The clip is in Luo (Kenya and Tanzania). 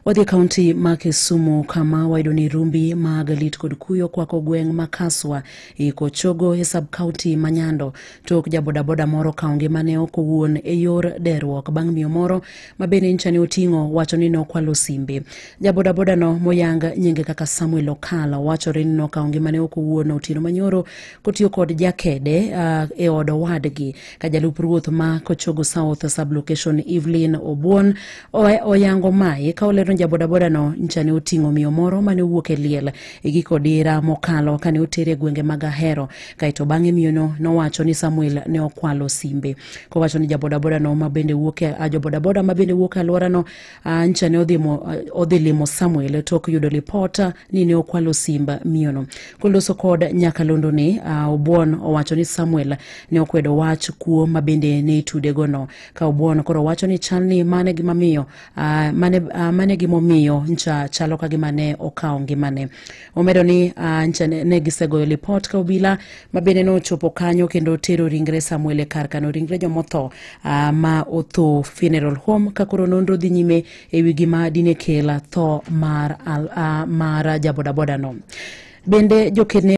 Wadhi kaunti ma Kisumu kama waidoni rumbi magalit kod kuyo kwako gweng makaswa iko chogo e sub county Manyando tok jabodaboda moro kaungi mane okowuon e yor derruok bang' miyo moro mabene nchane otingo wacho ni nokwalo simbe. Jabodaboda no moyang nyinge kaka Samuel Okala wacho ni no kaungi mane okowuon Otieno Manyoro kotiyo kod jakede e od wadgi ka jalup ruoth ma Kochogo South sub location Evelyn Obuon oyango mai ka olero jabodaboda no nchane otingo miyo moro mane wuok e liel e giko dira mokalo kane otere gwenge mag Ahero kaito bang'e miyo no wacho ni Samuel ne okwalo simbe. Ko wacho ni jabodaboda no mabende wuok jabodaboda mabende wuok alwora no nchane odhi limo Samuel tok yudo ripota ni ne okwalo simba miyo no. Koloso kod Nyakalondo ni Obuon owacho ni Samuel ne okwedo wach kuo mabende ne itudego no ka Obuon koro wacho ni chalni mane gimamiyo mane gimomiyo ncha chalo ka gimane okao ngimane. Omedo ni nchane ne gisegoyo report ka obila mabende no chopo kanyo kendo tero ringre Samuel e kar kano ringre jomotho ma otho funeral home ka koro nonro dhi nyime e wi gima dine kela tho mar jabodaboda no. Bende jokene